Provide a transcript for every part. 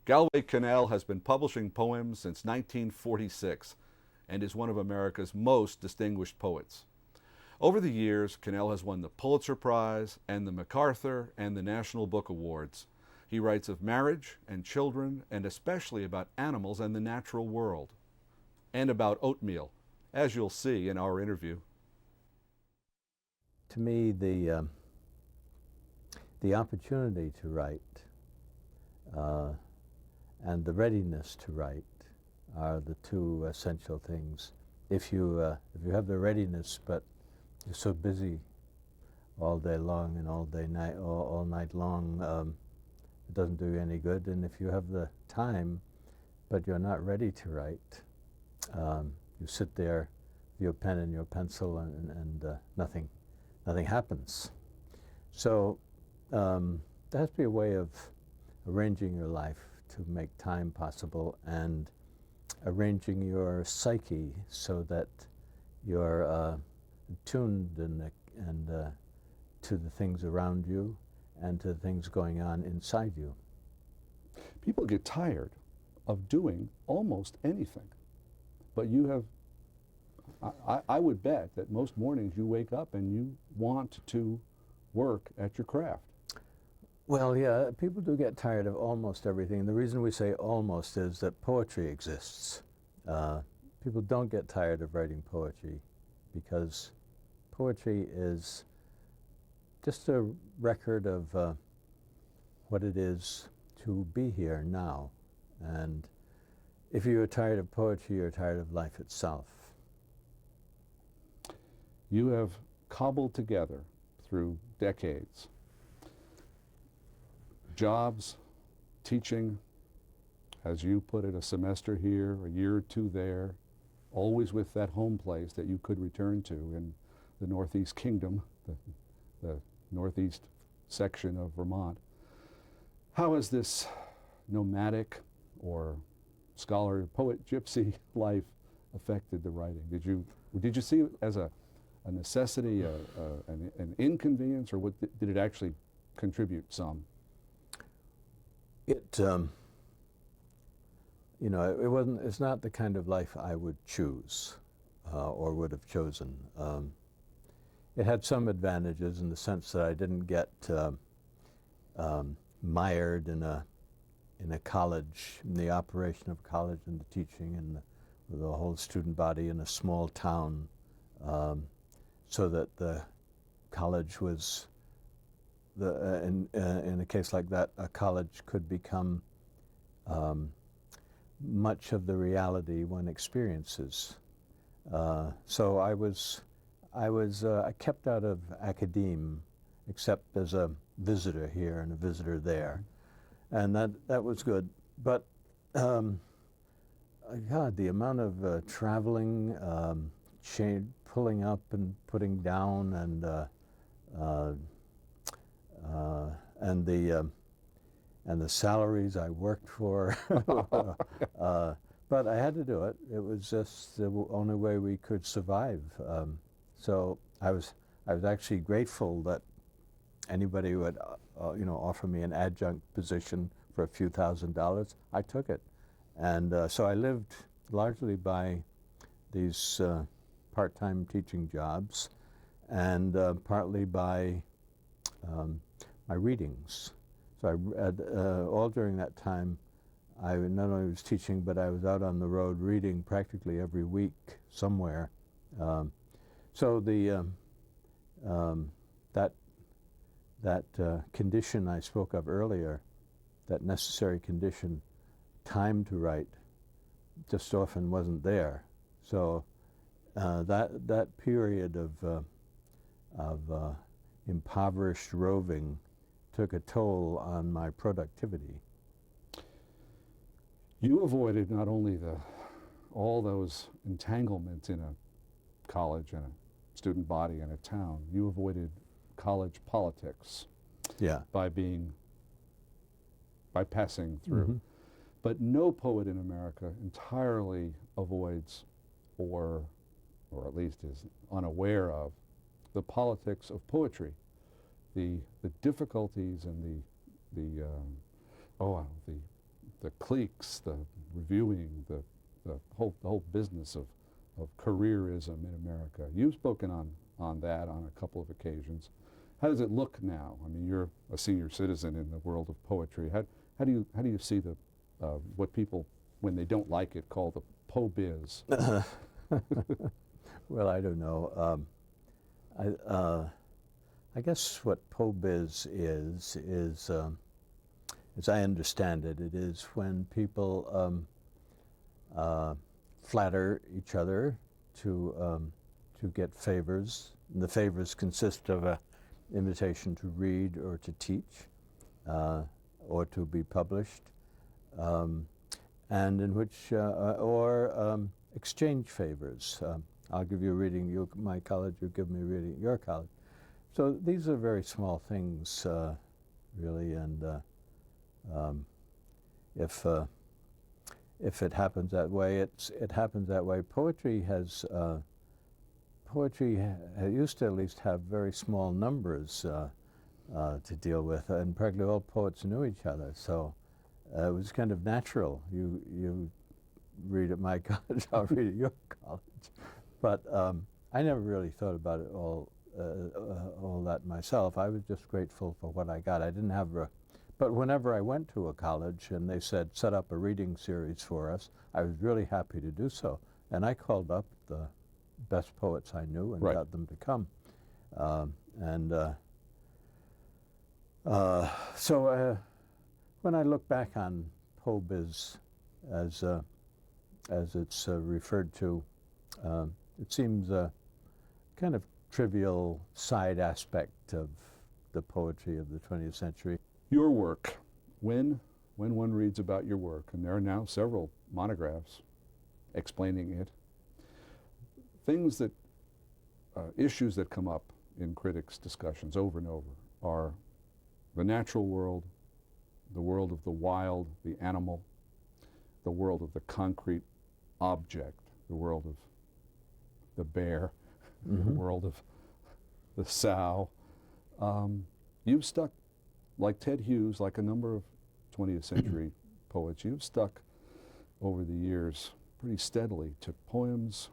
Galway Kinnell has been publishing poems since 1946 and is one of America's most distinguished poets. Over the years, Kinnell has won the Pulitzer Prize and the MacArthur and the National Book Awards. He writes of marriage and children and especially about animals and the natural world, and about oatmeal, as you'll see in our interview. To me, the opportunity to write and the readiness to write are the two essential things. If you have the readiness, but you're so busy all day long and all night long, it doesn't do you any good. And if you have the time, but you're not ready to write, you sit there with your pen and your pencil, and nothing happens. So there has to be a way of arranging your life to make time possible, and arranging your psyche so that you're tuned and to the things around you and to the things going on inside you. People get tired of doing almost anything, but you have, I would bet that most mornings you wake up and you want to work at your craft. Well, yeah, people do get tired of almost everything. The reason we say almost is that poetry exists. People don't get tired of writing poetry because poetry is just a record of what it is to be here now. And if you're tired of poetry, you're tired of life itself. You have cobbled together through decades jobs, teaching, as you put it, a semester here, a year or two there, always with that home place that you could return to in the Northeast Kingdom, the northeast section of Vermont. How has this nomadic or scholar, poet, gypsy life affected the writing? Did you see it as a necessity, an inconvenience, or did it actually contribute some? It wasn't. It's not the kind of life I would choose or would have chosen. It had some advantages in the sense that I didn't get mired in a college, in the operation of college and the teaching and the whole student body in a small town, so that the college was, in a case like that, a college could become much of the reality one experiences. So I kept out of academe, except as a visitor here and a visitor there, and that was good. But God, the amount of traveling, pulling up and putting down, and the salaries I worked for. But I had to do it. It was just the only way we could survive. So I was actually grateful that anybody would offer me an adjunct position for a few $1,000s. I took it, and so I lived largely by these part-time teaching jobs, and partly by my readings. So I read all during that time. I not only was teaching, but I was out on the road reading practically every week somewhere. So the that condition I spoke of earlier, that necessary condition, time to write, just often wasn't there. So that period of impoverished roving took a toll on my productivity. You avoided not only all those entanglements in a college and a student body and a town, you avoided college politics. Yeah. By passing through. Mm-hmm. But no poet in America entirely avoids, or at least is unaware of, the politics of poetry, the difficulties and the the cliques, the reviewing, the whole business of careerism in America. You've spoken on that on a couple of occasions. How does it look now? I mean, you're a senior citizen in the world of poetry. How do you see the what people, when they don't like it, call the po-biz? Well, I don't know. I guess what po-biz is, as I understand it, it is when people flatter each other to get favors. And the favors consist of an invitation to read or to teach or to be published, and in which, or exchange favors. I'll give you a reading, my college, you give me a reading at your college. So these are very small things, really, and if it happens that way, it happens that way. Poetry used to at least have very small numbers to deal with, and practically all poets knew each other, so it was kind of natural. You read at my college, I'll read at your college. But I never really thought about it all that myself. I was just grateful for what I got. I didn't have but whenever I went to a college and they said, set up a reading series for us, I was really happy to do so. And I called up the best poets I knew and got them to come. So when I look back on po-biz as it's referred to, it seems a kind of trivial side aspect of the poetry of the 20th century. Your work, when one reads about your work, and there are now several monographs explaining it, things that, issues that come up in critics' discussions over and over are the natural world, the world of the wild, the animal, the world of the concrete object, the world of the bear, the world of the sow. You've stuck, like Ted Hughes, like a number of 20th century poets, you've stuck over the years pretty steadily to poems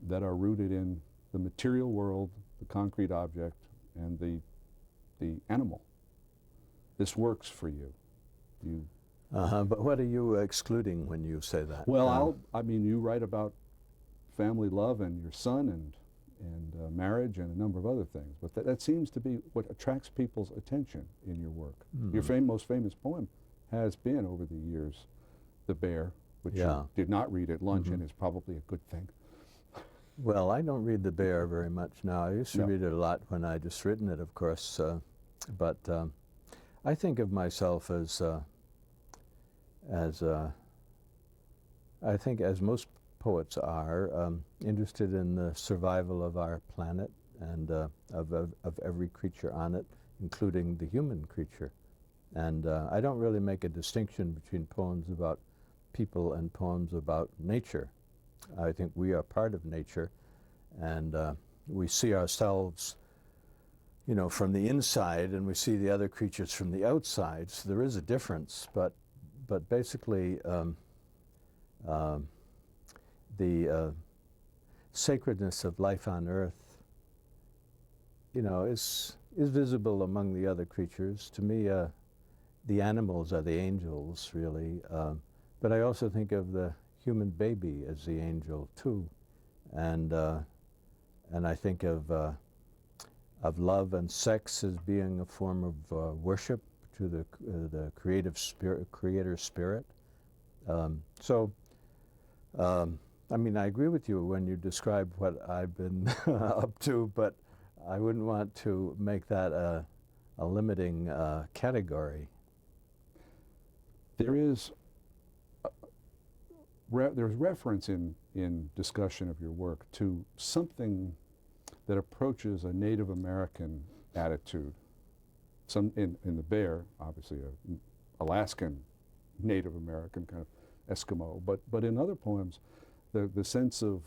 that are rooted in the material world, the concrete object, and the animal. This works for you. But what are you excluding when you say that? Well, I mean, you write about family love and your son and marriage and a number of other things, but that seems to be what attracts people's attention in your work. Your most famous poem has been, over the years, The Bear, which you did not read at lunch and is probably a good thing. Well, I don't read The Bear very much now. I used to read it a lot when I just written it, of course, but I think of myself as I think as most poets are, interested in the survival of our planet and of every creature on it, including the human creature. And I don't really make a distinction between poems about people and poems about nature. I think we are part of nature, and we see ourselves, you know, from the inside, and we see the other creatures from the outside. So there is a difference, but basically the sacredness of life on Earth, you know, is visible among the other creatures. To me, the animals are the angels, really. But I also think of the human baby as the angel too, and I think of love and sex as being a form of worship to the creative spirit, creator spirit. I mean, I agree with you when you describe what I've been up to, but I wouldn't want to make that a limiting category. There's reference in discussion of your work to something that approaches a Native American attitude. In The Bear, obviously an Alaskan Native American kind of Eskimo, but in other poems, the sense of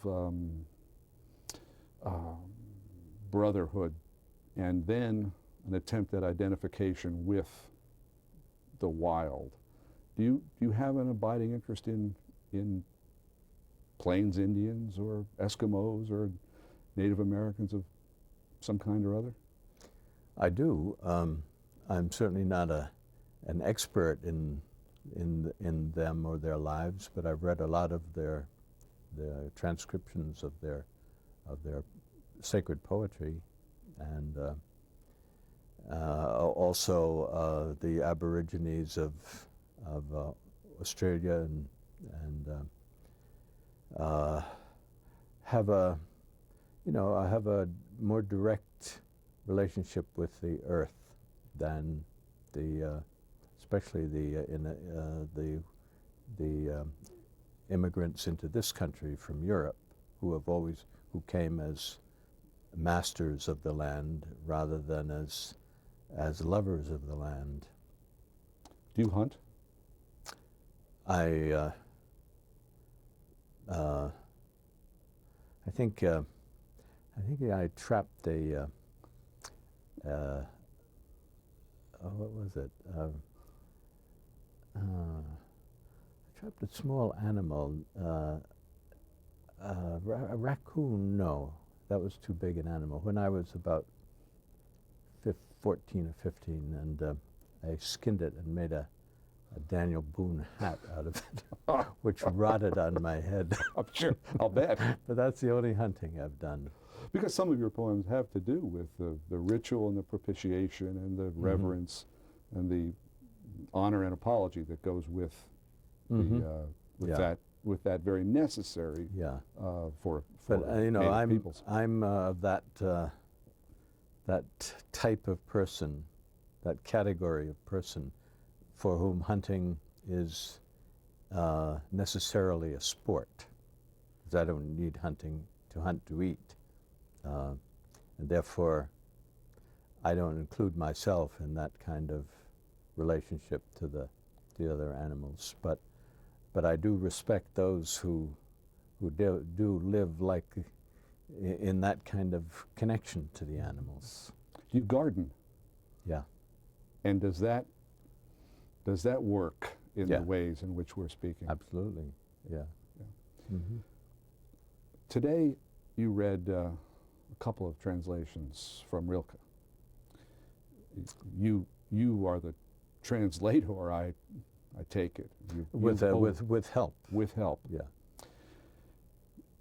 brotherhood, and then an attempt at identification with the wild. Do you have an abiding interest in Plains Indians or Eskimos or Native Americans of some kind or other? I do. I'm certainly not an expert in them or their lives, but I've read a lot of their transcriptions of their sacred poetry, and also the Aborigines of Australia, and have a I have a more direct relationship with the earth than especially the immigrants into this country from Europe, who came as masters of the land rather than as lovers of the land. Do you hunt? I think I trapped a what was it? I trapped a small animal, a raccoon. No, that was too big an animal. When I was about 14 or 15, and I skinned it and made a Daniel Boone hat out of it, which rotted on my head. I'm sure, I'll bet. But that's the only hunting I've done. Because some of your poems have to do with the ritual and the propitiation and the reverence and the honor and apology that goes with with that very necessary for but Native peoples. I'm of that type of person, that category of person, for whom hunting is necessarily a sport, because I don't need hunting to hunt to eat. And therefore, I don't include myself in that kind of relationship to the other animals. But I do respect those who do live like in that kind of connection to the animals. You garden. Yeah. And does that work in the ways in which we're speaking? Absolutely. Yeah. Today, you read a couple of translations from Rilke. You are the translator, I take it. With help. With help. Yeah.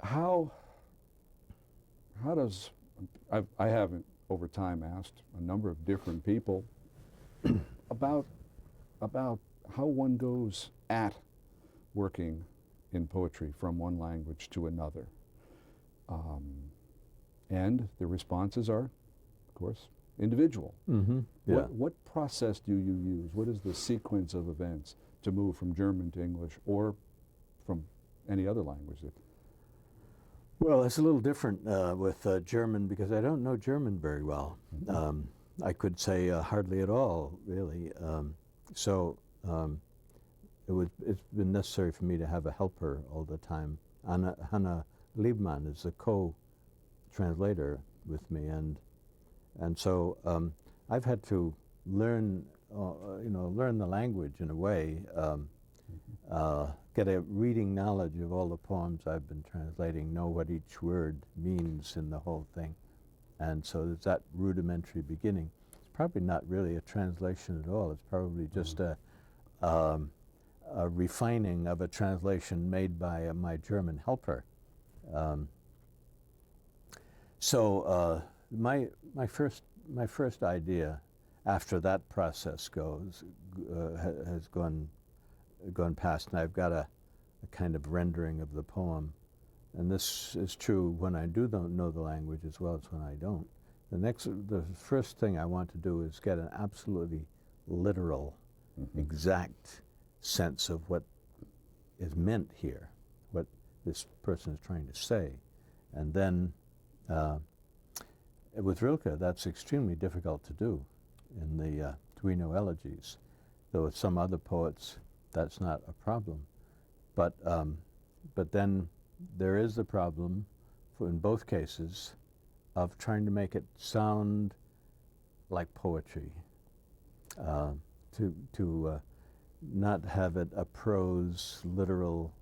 How does I haven't over time asked a number of different people about how one goes at working in poetry from one language to another. And the responses are, of course, individual. Yeah. What process do you use? What is the sequence of events to move from German to English or from any other language? Well, it's a little different with German, because I don't know German very well. I could say hardly at all, really. So it's been necessary for me to have a helper all the time. Hannah Liebman is the co-translator with me, and so I've had to learn the language in a way, get a reading knowledge of all the poems I've been translating, know what each word means in the whole thing, and so there's that rudimentary beginning. It's probably not really a translation at all. It's probably just a refining of a translation made by my German helper. So my first idea, after that process has gone past, and I've got a kind of rendering of the poem, and this is true when I don't know the language as well as when I don't. The first thing I want to do is get an absolutely literal, exact sense of what is meant here, what this person is trying to say. And then with Rilke, that's extremely difficult to do in the Duino elegies, though with some other poets that's not a problem. But then there is the problem, in both cases, of trying to make it sound like poetry, to not have it a prose, literal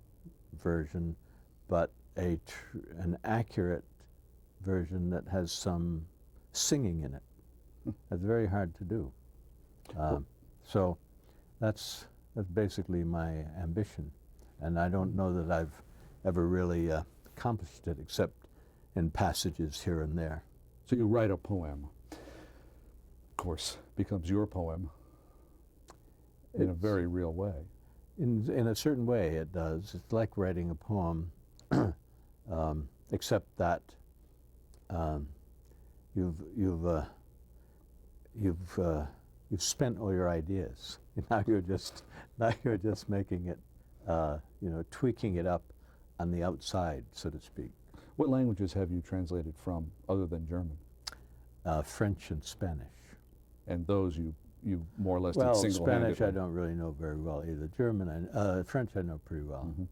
version, but an accurate version that has some singing in it. That's very hard to do. So that's basically my ambition. And I don't know that I've ever really accomplished it, except in passages here and there. So you write a poem, of course, becomes your poem in a very real way. In a certain way, it does. It's like writing a poem, except that you've spent all your ideas. Now you're just making it, tweaking it up on the outside, so to speak. What languages have you translated from other than German? French and Spanish. And those you more or less did Well, single-handedly? Spanish I don't really know very well either. German, French I know pretty well. Mm-hmm.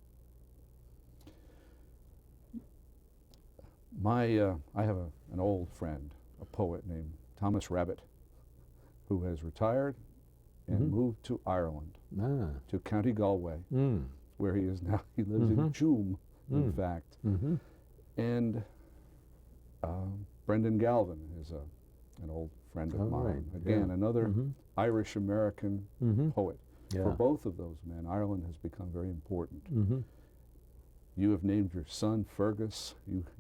I have an old friend, a poet named Thomas Rabbit, who has retired and moved to Ireland, to County Galway, where he is now. He lives in Joom, in fact. And Brendan Galvin is an old friend of mine. Right. Again, another Irish-American poet. Yeah. For both of those men, Ireland has become very important. You have named your son Fergus.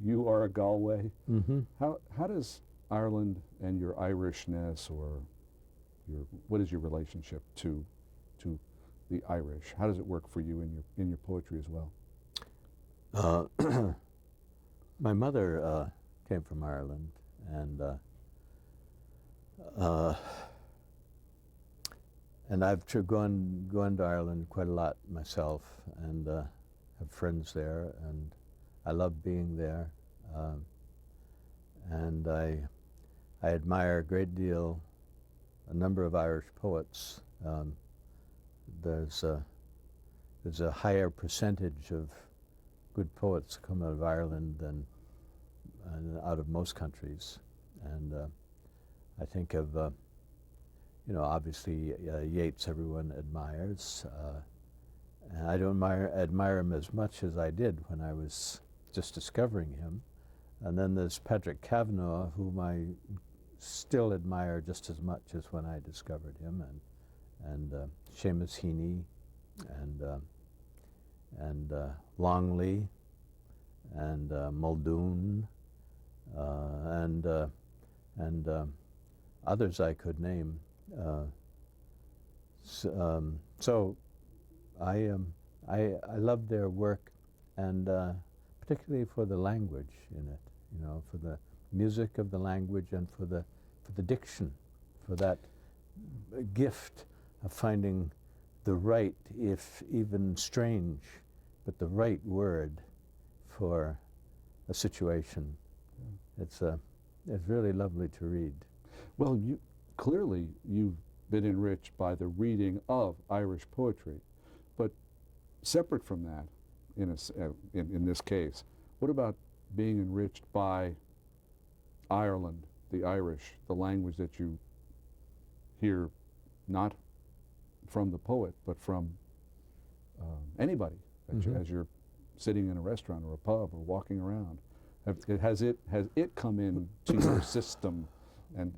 You are a Galway. How does Ireland and your Irishness, or what is your relationship to the Irish? How does it work for you in your poetry as well? My mother came from Ireland, and I've gone to Ireland quite a lot myself, and have friends there, and I love being there, and I admire a great deal a number of Irish poets. There's a higher percentage of good poets come out of Ireland than out of most countries, and I think of obviously Yeats everyone admires, and I don't admire him as much as I did when I was just discovering him. And then there's Patrick Kavanagh, whom I still admire just as much as when I discovered him, and Seamus Heaney, and Longley, and Muldoon, and others I could name. So I love their work, and particularly for the language in it, for the music of the language, and for the diction, for that gift of finding the right, if even strange, but the right word for a situation. It's really lovely to read. Well, clearly you've been enriched by the reading of Irish poetry, but separate from that, in this case, what about being enriched by Ireland, the Irish, the language that you hear not from the poet, but from anybody, as you're sitting in a restaurant or a pub or walking around? Has it come into your system and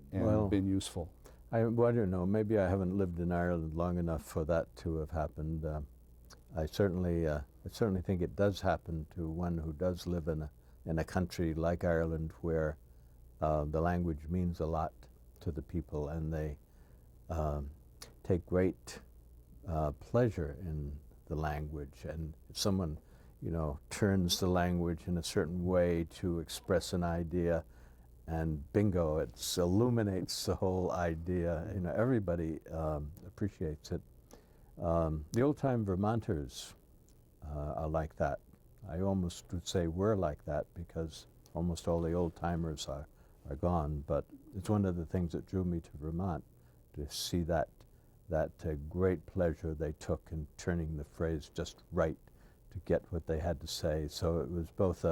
been useful? I don't know. Maybe I haven't lived in Ireland long enough for that to have happened. I certainly think it does happen to one who does live in a country like Ireland, where the language means a lot to the people, and they take great pleasure in the language. And if someone, turns the language in a certain way to express an idea, and bingo, it illuminates the whole idea. Everybody appreciates it. The old-time Vermonters are like that. I almost would say we're like that, because almost all the old-timers are gone. But it's one of the things that drew me to Vermont, to see that great pleasure they took in turning the phrase just right to get what they had to say. So it was both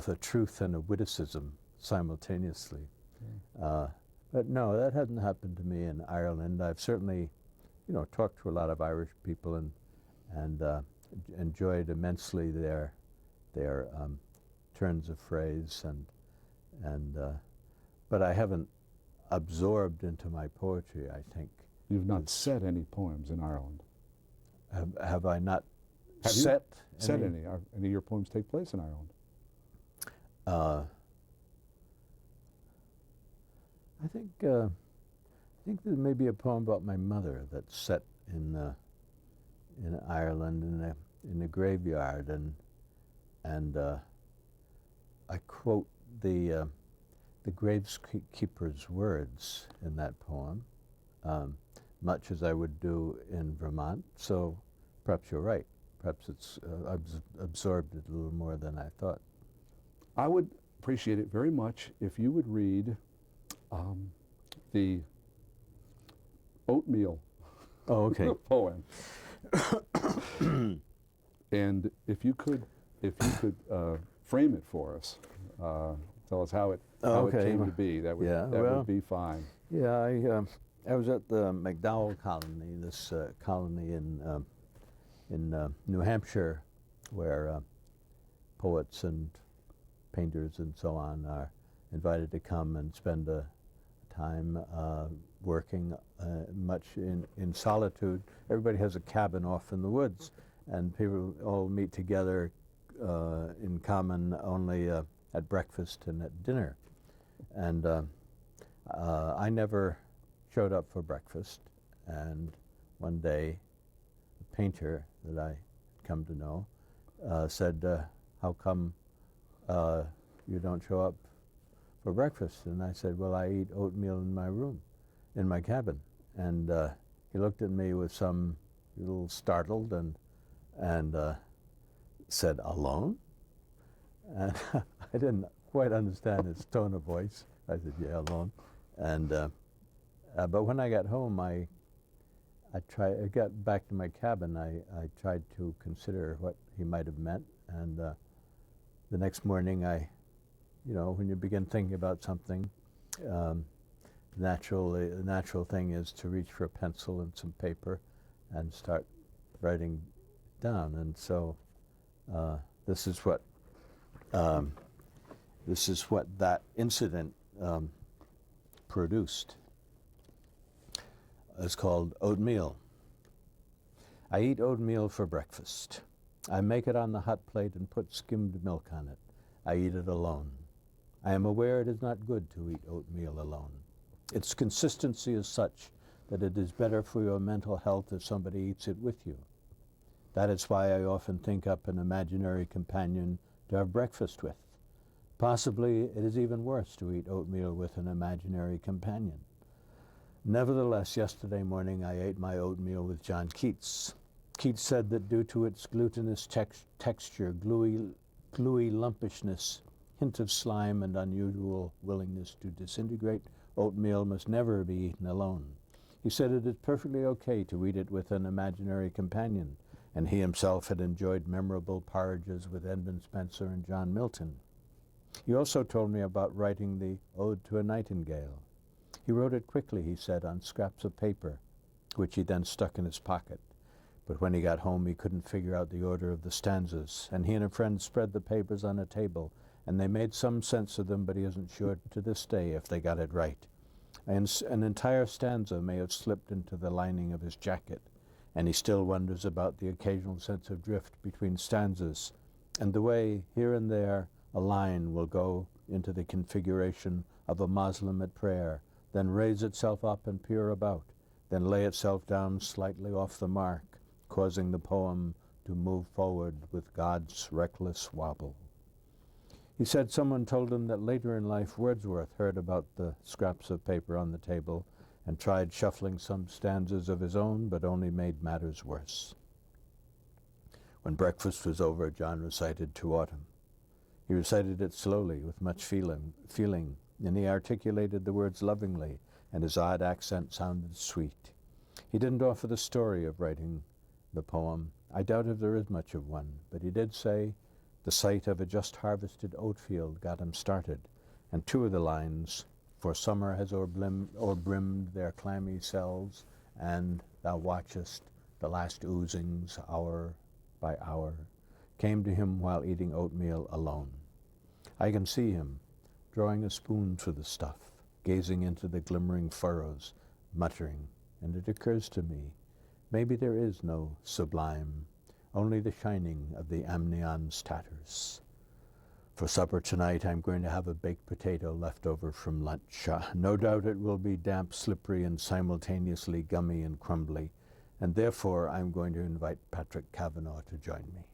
a truth and a witticism simultaneously. But no, that hasn't happened to me in Ireland. I've certainly talked to a lot of Irish people and enjoyed immensely their turns of phrase and but I haven't absorbed into my poetry, I think. You've not set any poems in Ireland. Have I not Have you set set any? Any of your poems take place in Ireland? I think there may be a poem about my mother that's set in Ireland in a graveyard, and I quote the gravekeeper's words in that poem, much as I would do in Vermont. So perhaps you're right. Perhaps it's absorbed it a little more than I thought. I would appreciate it very much if you would read the oatmeal poem. And if you could frame it for us, tell us how it came to be. That would be fine. Yeah, I was at the MacDowell colony, this colony in New Hampshire, where poets and painters and so on are invited to come and spend a time working much in solitude. Everybody has a cabin off in the woods, and people all meet together in common only at breakfast and at dinner. And I never showed up for breakfast, and one day a painter that I come to know said, how come you don't show up for breakfast? And I said, well, I eat oatmeal in my room, in my cabin. And he looked at me with some little startled and said, alone? And I didn't quite understand his tone of voice. I said, yeah, alone. And but when I got home, I got back to my cabin. I tried to consider what he might have meant, and the next morning, when you begin thinking about something, the natural thing is to reach for a pencil and some paper, and start writing down. And so this is what that incident produced. It's called Oatmeal. I eat oatmeal for breakfast. I make it on the hot plate and put skimmed milk on it. I eat it alone. I am aware it is not good to eat oatmeal alone. Its consistency is such that it is better for your mental health if somebody eats it with you. That is why I often think up an imaginary companion to have breakfast with. Possibly it is even worse to eat oatmeal with an imaginary companion. Nevertheless, yesterday morning I ate my oatmeal with John Keats. Keats said that due to its glutinous texture, gluey lumpishness, hint of slime, and unusual willingness to disintegrate, oatmeal must never be eaten alone. He said it is perfectly okay to eat it with an imaginary companion, and he himself had enjoyed memorable porridges with Edmund Spenser and John Milton. He also told me about writing the Ode to a Nightingale. He wrote it quickly, he said, on scraps of paper, which he then stuck in his pocket. But when he got home, he couldn't figure out the order of the stanzas, and he and a friend spread the papers on a table, and they made some sense of them, but he isn't sure to this day if they got it right. And an entire stanza may have slipped into the lining of his jacket, and he still wonders about the occasional sense of drift between stanzas, and the way, here and there, a line will go into the configuration of a Moslem at prayer, then raise itself up and peer about, then lay itself down slightly off the mark, causing the poem to move forward with God's reckless wobble. He said someone told him that later in life Wordsworth heard about the scraps of paper on the table and tried shuffling some stanzas of his own, but only made matters worse. When breakfast was over, John recited To Autumn. He recited it slowly, with much feeling, and he articulated the words lovingly, and his odd accent sounded sweet. He didn't offer the story of writing the poem. I doubt if there is much of one, but he did say the sight of a just harvested oat field got him started, and two of the lines, for summer has o'erbrimmed their clammy cells, and thou watchest the last oozings hour by hour, came to him while eating oatmeal alone. I can see him, drawing a spoon through the stuff, gazing into the glimmering furrows, muttering, and it occurs to me, maybe there is no sublime, only the shining of the amnion's tatters. For supper tonight, I'm going to have a baked potato left over from lunch. No doubt it will be damp, slippery, and simultaneously gummy and crumbly, and therefore I'm going to invite Patrick Kavanagh to join me.